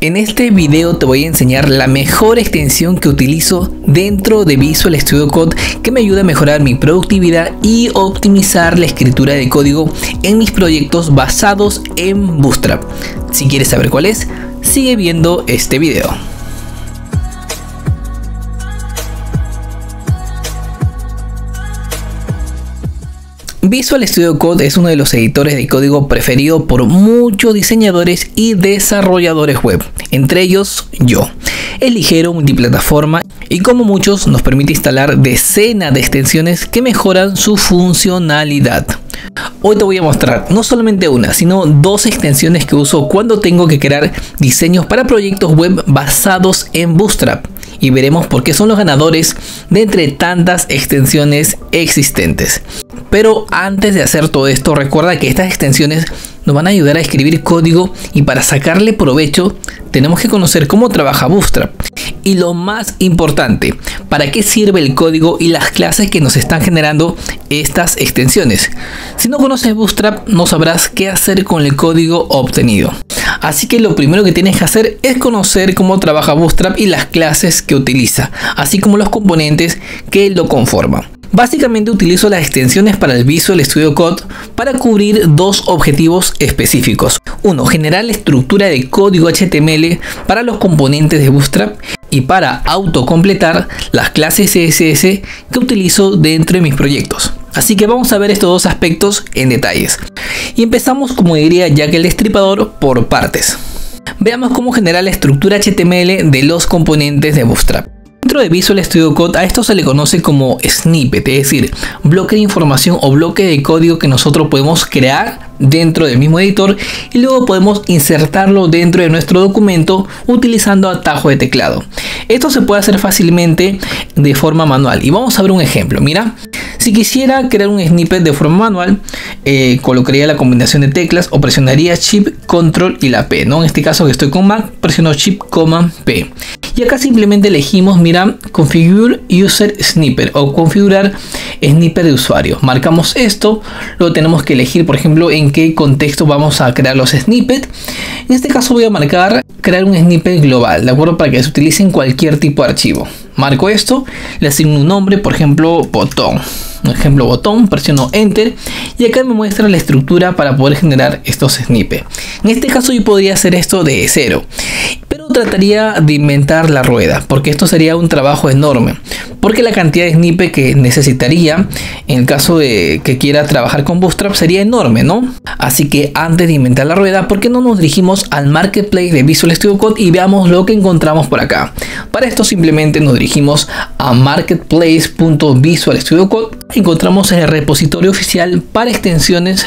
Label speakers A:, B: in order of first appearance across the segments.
A: En este video te voy a enseñar la mejor extensión que utilizo dentro de Visual Studio Code que me ayuda a mejorar mi productividad y optimizar la escritura de código en mis proyectos basados en Bootstrap. Si quieres saber cuál es, sigue viendo este video. Visual Studio Code es uno de los editores de código preferido por muchos diseñadores y desarrolladores web, entre ellos yo. Es ligero, multiplataforma y como muchos nos permite instalar decenas de extensiones que mejoran su funcionalidad. Hoy te voy a mostrar no solamente una, sino dos extensiones que uso cuando tengo que crear diseños para proyectos web basados en Bootstrap. Y veremos por qué son los ganadores de entre tantas extensiones existentes. Pero antes de hacer todo esto, recuerda que estas extensiones nos van a ayudar a escribir código y para sacarle provecho tenemos que conocer cómo trabaja Bootstrap. Y lo más importante, para qué sirve el código y las clases que nos están generando estas extensiones. Si no conoces Bootstrap, no sabrás qué hacer con el código obtenido. Así que lo primero que tienes que hacer es conocer cómo trabaja Bootstrap y las clases que utiliza, así como los componentes que lo conforman. Básicamente utilizo las extensiones para el Visual Studio Code para cubrir dos objetivos específicos. Uno, generar la estructura de código HTML para los componentes de Bootstrap y para autocompletar las clases CSS que utilizo dentro de mis proyectos. Así que vamos a ver estos dos aspectos en detalles. Y empezamos, como diría Jack el Destripador, por partes. Veamos cómo generar la estructura HTML de los componentes de Bootstrap. Dentro de Visual Studio Code a esto se le conoce como snippet, es decir, bloque de información o bloque de código que nosotros podemos crear dentro del mismo editor y luego podemos insertarlo dentro de nuestro documento utilizando atajo de teclado. Esto se puede hacer fácilmente de forma manual y vamos a ver un ejemplo. Mira, si quisiera crear un snippet de forma manual, colocaría la combinación de teclas o presionaría Shift, Control y la P, ¿no? En este caso que estoy con Mac, presiono Shift, P. Y acá simplemente elegimos, mira, Configure User Snippet o configurar snippet de usuario. Marcamos esto, luego tenemos que elegir, por ejemplo, en qué contexto vamos a crear los snippets. En este caso voy a marcar crear un snippet global, ¿de acuerdo? Para que se utilice en cualquier tipo de archivo. Marco esto, le asigno un nombre, por ejemplo, botón. Un ejemplo, botón, presiono Enter y acá me muestra la estructura para poder generar estos snippets. En este caso yo podría hacer esto de cero, pero trataría de inventar la rueda, porque esto sería un trabajo enorme, porque la cantidad de snippets que necesitaría en el caso de que quiera trabajar con Bootstrap sería enorme, ¿no? Así que antes de inventar la rueda, ¿por qué no nos dirigimos al Marketplace de Visual Studio Code y veamos lo que encontramos por acá? Para esto simplemente nos dirigimos a marketplace.visual studio code. Encontramos el repositorio oficial para extensiones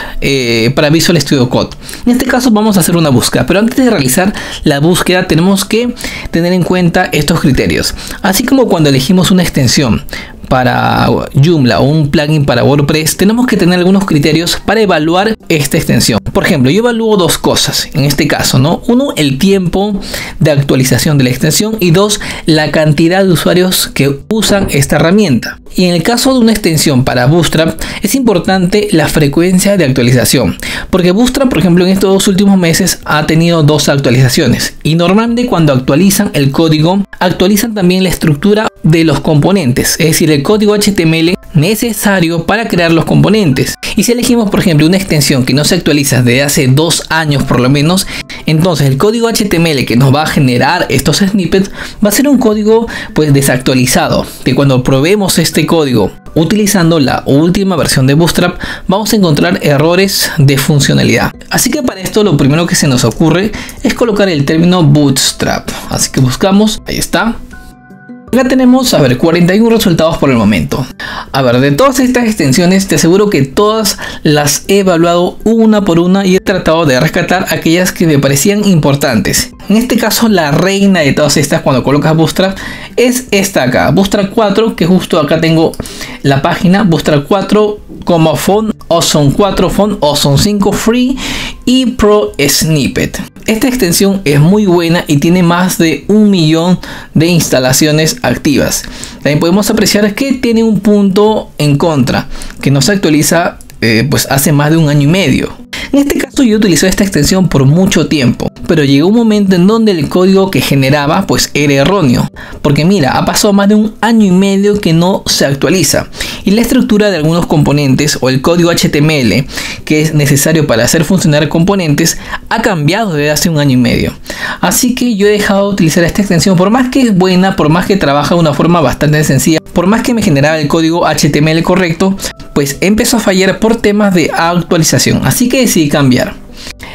A: para Visual Studio Code. En este caso vamos a hacer una búsqueda, pero antes de realizar la búsqueda tenemos que tener en cuenta estos criterios. Así como cuando elegimos una extensión para Joomla o un plugin para WordPress, tenemos que tener algunos criterios para evaluar esta extensión. Por ejemplo, yo evalúo dos cosas en este caso, ¿no? Uno, el tiempo de actualización de la extensión y dos, la cantidad de usuarios que usan esta herramienta. Y en el caso de una extensión para Bootstrap es importante la frecuencia de actualización, porque Bootstrap, por ejemplo, en estos dos últimos meses ha tenido dos actualizaciones y normalmente cuando actualizan el código actualizan también la estructura de los componentes, es decir, el código HTML necesario para crear los componentes. Y si elegimos, por ejemplo, una extensión que no se actualiza desde hace 2 años por lo menos, entonces el código HTML que nos va a generar estos snippets va a ser un código pues desactualizado, que cuando probemos este código utilizando la última versión de Bootstrap vamos a encontrar errores de funcionalidad. Así que para esto lo primero que se nos ocurre es colocar el término Bootstrap. Así que buscamos, ahí está. Acá tenemos, 41 resultados por el momento. De todas estas extensiones te aseguro que todas las he evaluado una por una y he tratado de rescatar aquellas que me parecían importantes. En este caso la reina de todas estas cuando colocas Bootstrap es esta acá, Bootstrap 4, que justo acá tengo la página, Bootstrap 4 como font, Awesome 4 font, Awesome 5 free y Pro Snippet. Esta extensión es muy buena y tiene más de 1 millón de instalaciones activas. También podemos apreciar que tiene un punto en contra, que no se actualiza pues hace más de un año y medio. En este caso yo utilicé esta extensión por mucho tiempo, pero llegó un momento en donde el código que generaba pues era erróneo, porque mira, ha pasado más de un año y medio que no se actualiza y la estructura de algunos componentes o el código HTML que es necesario para hacer funcionar componentes ha cambiado desde hace un año y medio. Así que yo he dejado de utilizar esta extensión, por más que es buena, por más que trabaja de una forma bastante sencilla, por más que me generaba el código HTML correcto, pues empezó a fallar por temas de actualización, así que decidí cambiar.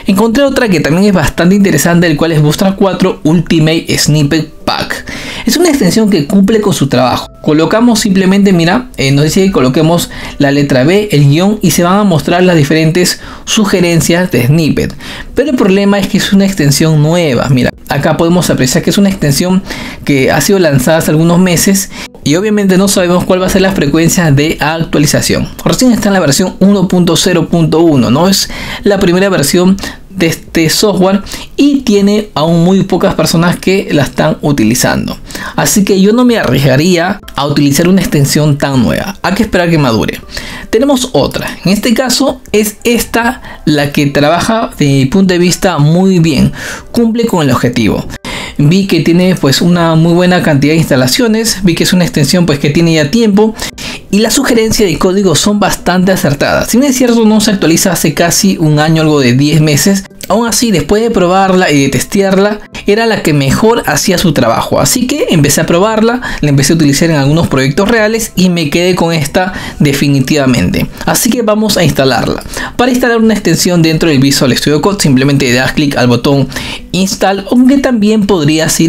A: Encontré otra que también es bastante interesante, el cual es Bootstrap 4 Ultimate Snippet Pack. Es una extensión que cumple con su trabajo. Colocamos simplemente, mira, nos dice que coloquemos la letra B, el guión, y se van a mostrar las diferentes sugerencias de snippet. Pero el problema es que es una extensión nueva. Mira, acá podemos apreciar que es una extensión que ha sido lanzada hace algunos meses y obviamente no sabemos cuál va a ser la frecuencia de actualización. Recién está en la versión 1.0.1, no es la primera versión de este software y tiene aún muy pocas personas que la están utilizando. Así que yo no me arriesgaría a utilizar una extensión tan nueva. Hay que esperar que madure. Tenemos otra. En este caso es esta la que trabaja desde mi punto de vista muy bien. Cumple con el objetivo. Vi que tiene pues una muy buena cantidad de instalaciones. Vi que es una extensión pues que tiene ya tiempo. Y las sugerencias de código son bastante acertadas. Si bien es cierto no se actualiza hace casi un año, algo de 10 meses. Aún así, después de probarla y de testearla, era la que mejor hacía su trabajo. Así que empecé a probarla, la empecé a utilizar en algunos proyectos reales y me quedé con esta definitivamente. Así que vamos a instalarla. Para instalar una extensión dentro del Visual Studio Code, simplemente das clic al botón Install, aunque también podrías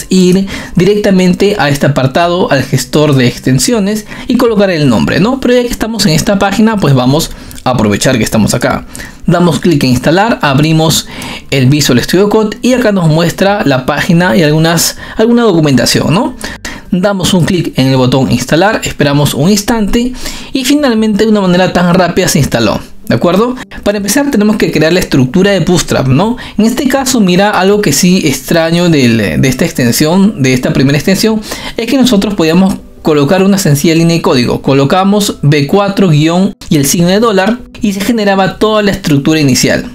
A: ir directamente a este apartado, al gestor de extensiones y colocar el nombre, ¿no? Pero ya que estamos en esta página, pues vamos a aprovechar que estamos acá. Damos clic en instalar, abrimos el Visual Studio Code y acá nos muestra la página y alguna documentación, ¿no? Damos un clic en el botón instalar, esperamos un instante y finalmente de una manera tan rápida se instaló. ¿De acuerdo? Para empezar tenemos que crear la estructura de Bootstrap, ¿no? En este caso, mira, algo que sí extraño de esta extensión, de esta primera extensión, es que nosotros podíamos colocar una sencilla línea de código. Colocamos B4 guión y el signo de dólar y se generaba toda la estructura inicial.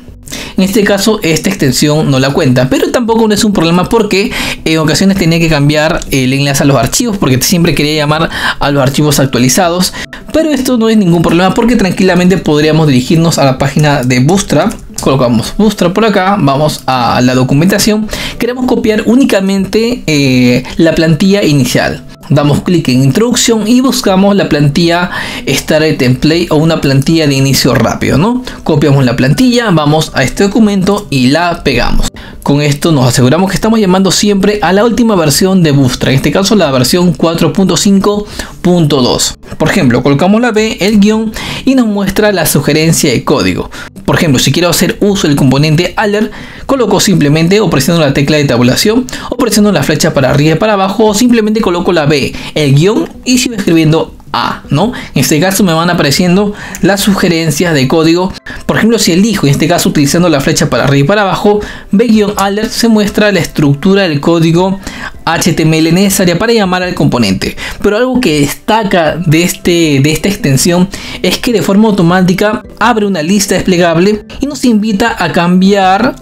A: En este caso esta extensión no la cuenta, pero tampoco no es un problema porque en ocasiones tenía que cambiar el enlace a los archivos porque siempre quería llamar a los archivos actualizados. Pero esto no es ningún problema porque tranquilamente podríamos dirigirnos a la página de Bootstrap. Colocamos Bootstrap por acá, vamos a la documentación. Queremos copiar únicamente la plantilla inicial. Damos clic en introducción y buscamos la plantilla Start Template o una plantilla de inicio rápido, ¿no? Copiamos la plantilla, vamos a este documento y la pegamos. Con esto nos aseguramos que estamos llamando siempre a la última versión de Bootstrap, en este caso la versión 4.5.2. Por ejemplo, colocamos la B, el guión y nos muestra la sugerencia de código. Por ejemplo, si quiero hacer uso del componente alert, coloco simplemente o presiono la tecla de tabulación o presiono la flecha para arriba y para abajo o simplemente coloco la B, el guión y sigo escribiendo A, ¿no? En este caso me van apareciendo las sugerencias de código. Por ejemplo, si elijo, en este caso utilizando la flecha para arriba y para abajo, B-alert se muestra la estructura del código HTML necesaria para llamar al componente. Pero algo que destaca de esta extensión es que de forma automática abre una lista desplegable y nos invita a cambiar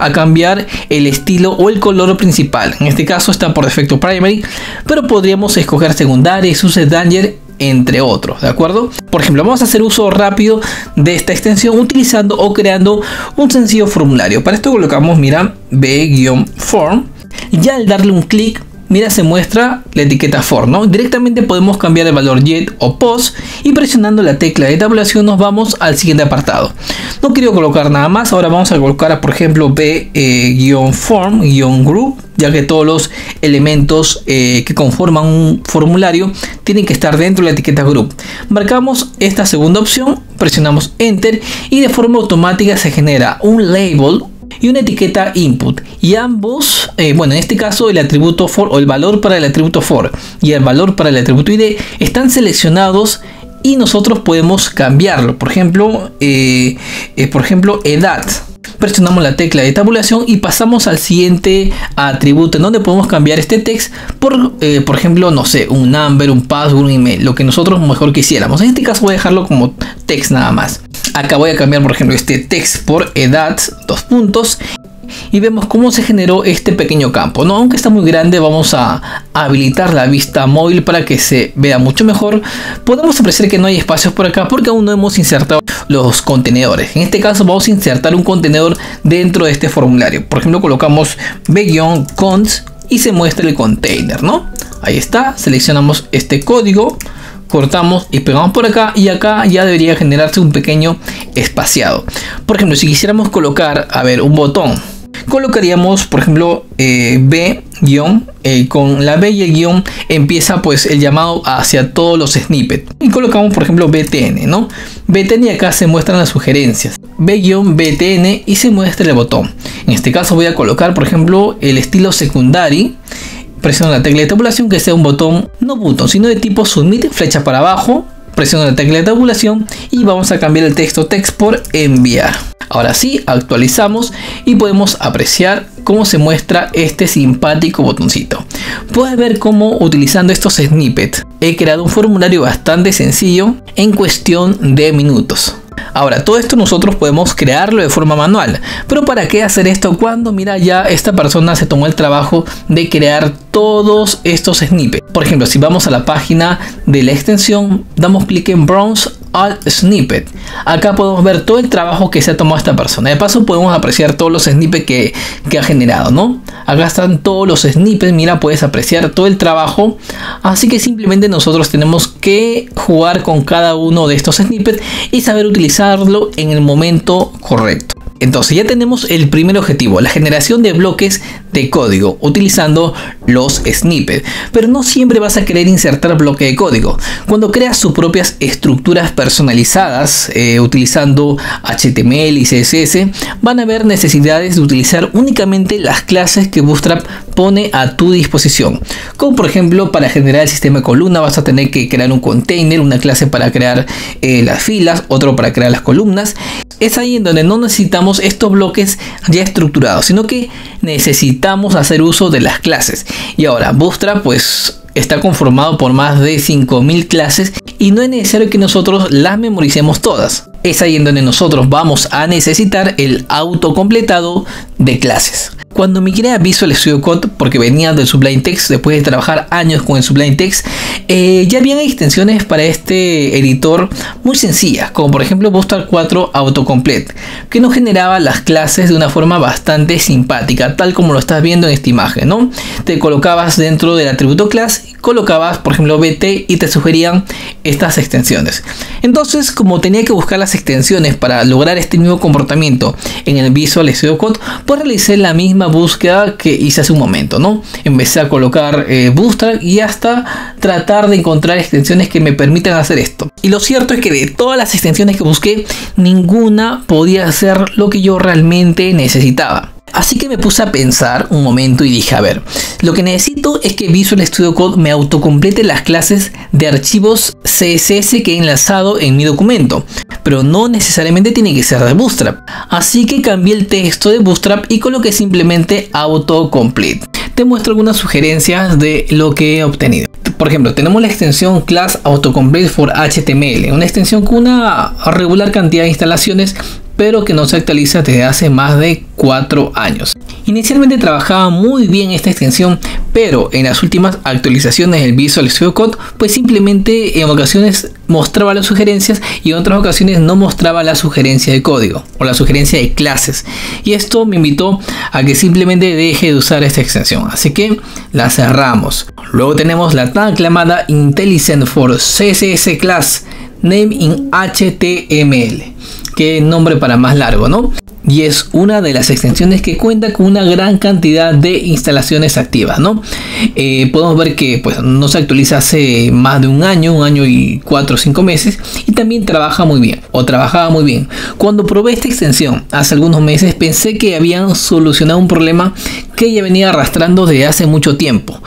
A: el estilo o el color principal. En este caso está por defecto primary, pero podríamos escoger secundaria, Use Danger, entre otros, ¿de acuerdo? Por ejemplo, vamos a hacer uso rápido de esta extensión utilizando o creando un sencillo formulario. Para esto colocamos, mira, B-form y ya al darle un clic, mira, se muestra la etiqueta for, ¿no? Directamente podemos cambiar el valor yet o post y presionando la tecla de tabulación nos vamos al siguiente apartado. No quiero colocar nada más, ahora vamos a colocar, por ejemplo, B-form-group, ya que todos los elementos que conforman un formulario tienen que estar dentro de la etiqueta group. Marcamos esta segunda opción, presionamos enter y de forma automática se genera un label y una etiqueta input, y ambos, bueno, en este caso el atributo for o el valor para el atributo for y el valor para el atributo id están seleccionados y nosotros podemos cambiarlo. Por ejemplo, edad, Presionamos la tecla de tabulación y pasamos al siguiente atributo en donde podemos cambiar este text por ejemplo, no sé, un number, un password, un email, lo que nosotros mejor quisiéramos. En este caso voy a dejarlo como text nada más. Acá voy a cambiar, por ejemplo, este text por edad, 2 puntos. Y vemos cómo se generó este pequeño campo, ¿no? Aunque está muy grande, vamos a habilitar la vista móvil para que se vea mucho mejor. Podemos apreciar que no hay espacios por acá porque aún no hemos insertado los contenedores. En este caso vamos a insertar un contenedor dentro de este formulario. Por ejemplo, colocamos b-cons y se muestra el container, ¿no? Ahí está, seleccionamos este código, cortamos y pegamos por acá, y acá ya debería generarse un pequeño espaciado. Por ejemplo, si quisiéramos colocar, un botón, colocaríamos, por ejemplo, B- con la B y el guión empieza pues el llamado hacia todos los snippets, y colocamos, por ejemplo, BTN, ¿no? BTN, y acá se muestran las sugerencias, B-BTN, y se muestra el botón. En este caso voy a colocar, por ejemplo, el estilo secondary. Presiono la tecla de tabulación, que sea un botón, no botón, sino de tipo submit, flecha para abajo. Presiono la tecla de tabulación y vamos a cambiar el texto text por enviar. Ahora sí, actualizamos y podemos apreciar cómo se muestra este simpático botoncito. Puedes ver cómo, utilizando estos snippets, he creado un formulario bastante sencillo en cuestión de minutos. Ahora, todo esto nosotros podemos crearlo de forma manual, pero ¿para qué hacer esto cuando, mira, ya esta persona se tomó el trabajo de crear todos estos snippets? Por ejemplo, si vamos a la página de la extensión, damos clic en Browse All Snippet. Acá podemos ver todo el trabajo que se ha tomado esta persona. De paso podemos apreciar todos los snippets que ha generado, ¿no? Acá están todos los snippets, mira, puedes apreciar todo el trabajo. Así que simplemente nosotros tenemos que jugar con cada uno de estos snippets y saber utilizarlo en el momento correcto. Entonces ya tenemos el primer objetivo, la generación de bloques de código utilizando los snippets. Pero no siempre vas a querer insertar bloque de código. Cuando creas tus propias estructuras personalizadas utilizando HTML y CSS, van a haber necesidades de utilizar únicamente las clases que Bootstrap pone a tu disposición. Como por ejemplo, para generar el sistema de columna vas a tener que crear un container, una clase para crear las filas, otro para crear las columnas. Es ahí en donde no necesitamos estos bloques ya estructurados, sino que necesitamos hacer uso de las clases. Y ahora Bootstrap pues está conformado por más de 5000 clases y no es necesario que nosotros las memoricemos todas. Es ahí en donde nosotros vamos a necesitar el autocompletado de clases. Cuando migré a Visual Studio Code, porque venía del Sublime Text, después de trabajar años con el Sublime Text, ya habían extensiones para este editor muy sencillas, como por ejemplo Bootstrap 4 Autocomplete, que nos generaba las clases de una forma bastante simpática, tal como lo estás viendo en esta imagen, ¿no? Te colocabas dentro del atributo class, colocabas por ejemplo BT y te sugerían estas extensiones. Entonces, como tenía que buscar las extensiones para lograr este mismo comportamiento en el Visual Studio Code, pues realicé la misma búsqueda que hice hace un momento, ¿no? Empecé a colocar Bootstrap y hasta tratar de encontrar extensiones que me permitan hacer esto. Y lo cierto es que de todas las extensiones que busqué, ninguna podía hacer lo que yo realmente necesitaba. Así que me puse a pensar un momento y dije, a ver, lo que necesito es que Visual Studio Code me autocomplete las clases de archivos CSS que he enlazado en mi documento, pero no necesariamente tiene que ser de Bootstrap. Así que cambié el texto de Bootstrap y coloqué simplemente autocomplete. Te muestro algunas sugerencias de lo que he obtenido. Por ejemplo, tenemos la extensión Class Autocomplete for HTML, una extensión con una regular cantidad de instalaciones, pero que no se actualiza desde hace más de 4 años. Inicialmente trabajaba muy bien esta extensión, pero en las últimas actualizaciones del Visual Studio Code, pues simplemente en ocasiones mostraba las sugerencias y en otras ocasiones no mostraba la sugerencia de código o la sugerencia de clases. Y esto me invitó a que simplemente deje de usar esta extensión. Así que la cerramos. Luego tenemos la tan aclamada Intelligent for CSS Class Name in HTML. Qué nombre para más largo, ¿no? Y es una de las extensiones que cuenta con una gran cantidad de instalaciones activas, ¿no? Podemos ver que pues, no se actualiza hace más de un año y 4 o 5 meses, y también trabaja muy bien, o trabajaba muy bien. Cuando probé esta extensión hace algunos meses, pensé que habían solucionado un problema que ya venía arrastrando desde hace mucho tiempo.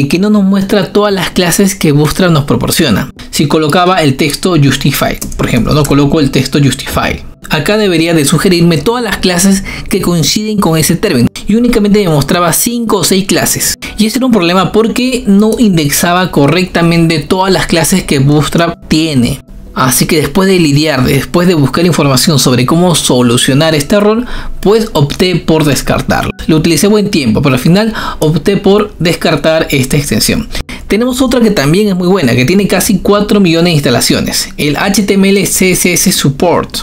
A: que no nos muestra todas las clases que Bootstrap nos proporciona. Si colocaba el texto justify, por ejemplo, no coloco el texto justify. Acá debería de sugerirme todas las clases que coinciden con ese término y únicamente me mostraba 5 o 6 clases. Y ese era un problema porque no indexaba correctamente todas las clases que Bootstrap tiene. Así que después de buscar información sobre cómo solucionar este error, pues opté por descartarlo. Lo utilicé buen tiempo, pero al final opté por descartar esta extensión. Tenemos otra que también es muy buena, que tiene casi 4 millones de instalaciones, el HTML CSS Support.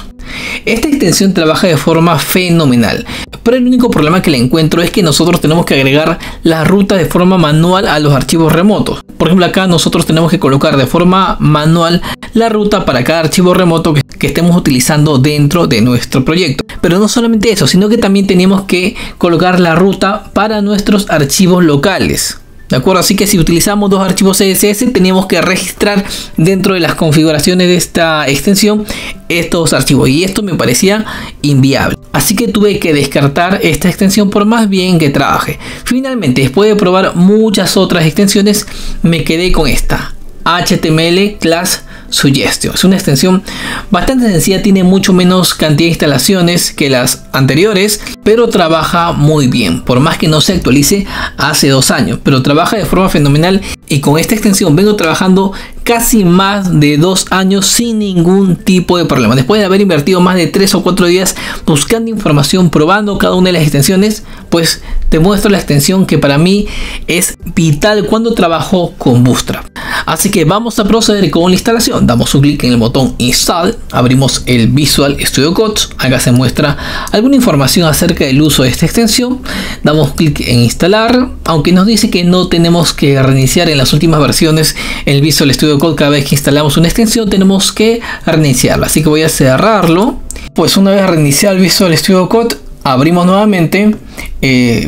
A: Esta extensión trabaja de forma fenomenal, pero el único problema que le encuentro es que nosotros tenemos que agregar la ruta de forma manual a los archivos remotos. Por ejemplo, acá nosotros tenemos que colocar de forma manual la ruta para cada archivo remoto que estemos utilizando dentro de nuestro proyecto. Pero no solamente eso, sino que también tenemos que colocar la ruta para nuestros archivos locales. ¿De acuerdo? Así que si utilizamos 2 archivos CSS, teníamos que registrar dentro de las configuraciones de esta extensión estos archivos, y esto me parecía inviable. Así que tuve que descartar esta extensión por más bien que trabaje. Finalmente, después de probar muchas otras extensiones, me quedé con esta, HTML Class Suggestion. Es una extensión bastante sencilla, tiene mucho menos cantidad de instalaciones que las anteriores, pero trabaja muy bien, por más que no se actualice hace 2 años, pero trabaja de forma fenomenal. Y con esta extensión vengo trabajando casi más de 2 años sin ningún tipo de problema. Después de haber invertido más de 3 o 4 días buscando información, probando cada una de las extensiones, pues te muestro la extensión que para mí es vital cuando trabajo con Bootstrap. Así que vamos a proceder con la instalación. Damos un clic en el botón Install, abrimos el Visual Studio Code. Acá se muestra alguna información acerca del uso de esta extensión. Damos clic en instalar, aunque nos dice que no tenemos que reiniciar en las últimas versiones el Visual Studio Code. Cada vez que instalamos una extensión tenemos que reiniciarla, así que voy a cerrarlo. Pues una vez reiniciado el Visual Studio Code, abrimos nuevamente,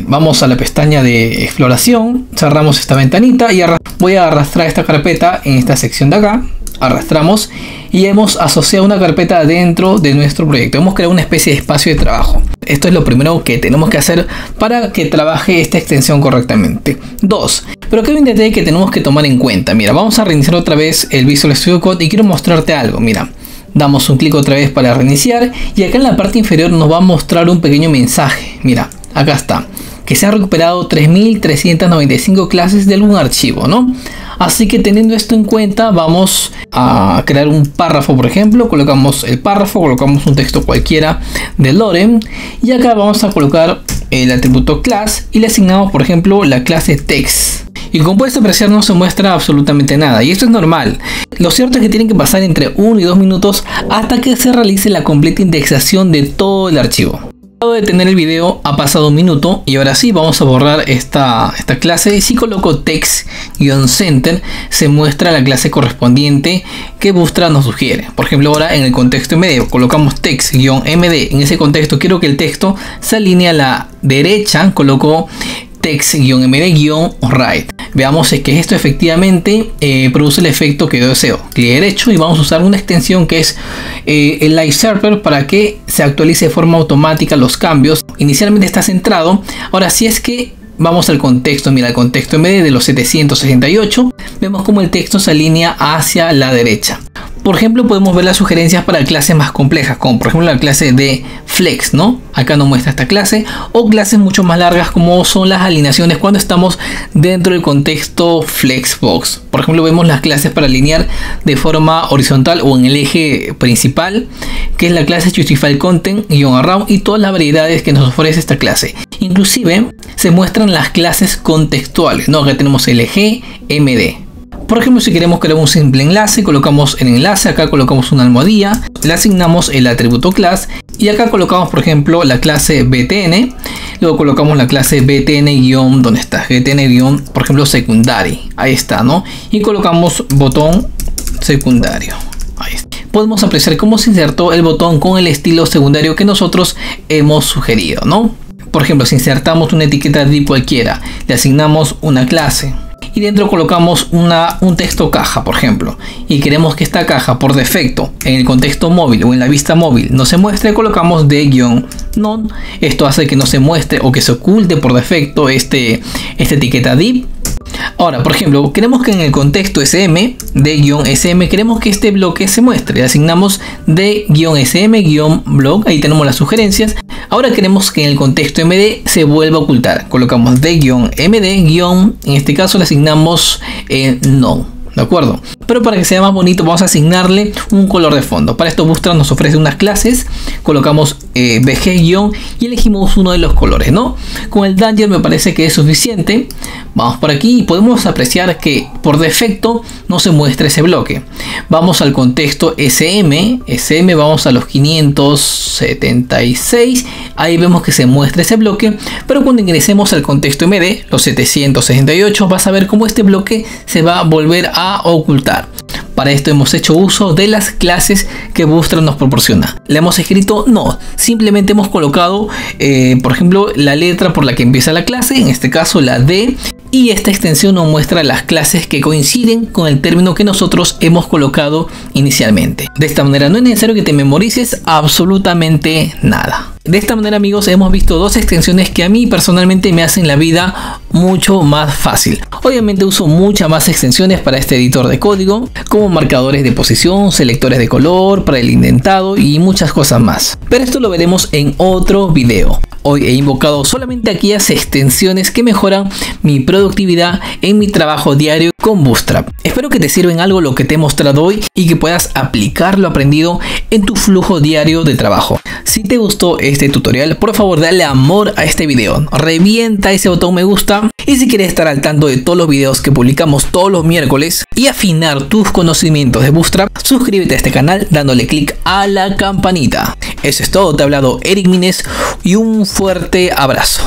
A: vamos a la pestaña de exploración, cerramos esta ventanita y voy a arrastrar esta carpeta en esta sección de acá. Arrastramos y hemos asociado una carpeta dentro de nuestro proyecto. Hemos creado una especie de espacio de trabajo. Esto es lo primero que tenemos que hacer para que trabaje esta extensión correctamente. 2. Pero que hay un detalle que tenemos que tomar en cuenta. Mira, vamos a reiniciar otra vez el Visual Studio Code y quiero mostrarte algo. Mira, damos un clic otra vez para reiniciar y acá en la parte inferior nos va a mostrar un pequeño mensaje. Mira, acá está, que se han recuperado 3.395 clases de algún archivo, ¿no? Así que teniendo esto en cuenta, vamos a crear un párrafo, por ejemplo. Colocamos el párrafo, colocamos un texto cualquiera de Lorem y acá vamos a colocar el atributo class y le asignamos, por ejemplo, la clase text. Y como puedes apreciar, no se muestra absolutamente nada, y esto es normal. Lo cierto es que tienen que pasar entre 1 y 2 minutos hasta que se realice la completa indexación de todo el archivo. Acabo de detener el video, ha pasado 1 minuto y ahora sí vamos a borrar esta clase, y si coloco text-center se muestra la clase correspondiente que Bootstrap nos sugiere. Por ejemplo, ahora en el contexto MD colocamos text-md. En ese contexto quiero que el texto se alinee a la derecha, coloco text-md-right. Veamos si es que esto efectivamente produce el efecto que yo deseo. Clic derecho y vamos a usar una extensión que es el Live Server para que se actualice de forma automática los cambios. Inicialmente está centrado. Ahora, si es que vamos al contexto, mira, el contexto MD de los 768, vemos como el texto se alinea hacia la derecha. Por ejemplo, podemos ver las sugerencias para clases más complejas, como por ejemplo la clase de Flex, ¿no? Acá nos muestra esta clase, o clases mucho más largas como son las alineaciones cuando estamos dentro del contexto Flexbox. Por ejemplo, vemos las clases para alinear de forma horizontal o en el eje principal, que es la clase Justify Content-Around, y todas las variedades que nos ofrece esta clase. Inclusive se muestran las clases contextuales, ¿no? Acá tenemos LG, MD. Por ejemplo, si queremos crear un simple enlace, colocamos el enlace, acá colocamos una almohadilla, le asignamos el atributo class y acá colocamos, por ejemplo, la clase btn, luego colocamos la clase btn- ¿dónde está? btn- por ejemplo, secondary, ahí está, ¿no? Y colocamos botón secundario, ahí está. Podemos apreciar cómo se insertó el botón con el estilo secundario que nosotros hemos sugerido, ¿no? Por ejemplo, si insertamos una etiqueta div cualquiera, le asignamos una clase y dentro colocamos un texto caja, por ejemplo, y queremos que esta caja por defecto en el contexto móvil o en la vista móvil no se muestre, colocamos de-none. Esto hace que no se muestre o que se oculte por defecto esta etiqueta div. Ahora, por ejemplo, queremos que en el contexto sm de-sm queremos que este bloque se muestre. Le asignamos de-sm-blog, ahí tenemos las sugerencias. Ahora queremos que en el contexto md se vuelva a ocultar. Colocamos de-md, en este caso le asignamos no. ¿De acuerdo? Pero para que sea más bonito vamos a asignarle un color de fondo. Para esto Bootstrap nos ofrece unas clases. Colocamos bg- y elegimos uno de los colores, ¿no? Con el Danger me parece que es suficiente. Vamos por aquí y podemos apreciar que por defecto no se muestra ese bloque. Vamos al contexto sm, vamos a los 576. Ahí vemos que se muestra ese bloque. Pero cuando ingresemos al contexto md, los 768, vas a ver cómo este bloque se va a volver a ocultar. Para esto hemos hecho uso de las clases que Bootstrap nos proporciona. Le hemos escrito no, simplemente hemos colocado por ejemplo la letra por la que empieza la clase, en este caso la D, y esta extensión nos muestra las clases que coinciden con el término que nosotros hemos colocado inicialmente. De esta manera no es necesario que te memorices absolutamente nada. De esta manera, amigos, hemos visto dos extensiones que a mí personalmente me hacen la vida mucho más fácil. Obviamente uso muchas más extensiones para este editor de código, como marcadores de posición, selectores de color, para el indentado y muchas cosas más. Pero esto lo veremos en otro video. Hoy he invocado solamente aquellas extensiones que mejoran mi productividad en mi trabajo diario con Bootstrap. Espero que te sirva en algo lo que te he mostrado hoy y que puedas aplicar lo aprendido en tu flujo diario de trabajo. Si te gustó este tutorial, por favor dale amor a este video, revienta ese botón me gusta, y si quieres estar al tanto de todos los videos que publicamos todos los miércoles y afinar tus conocimientos de Bootstrap, suscríbete a este canal dándole clic a la campanita. Eso es todo, te ha hablado Eric Mines y un fuerte abrazo.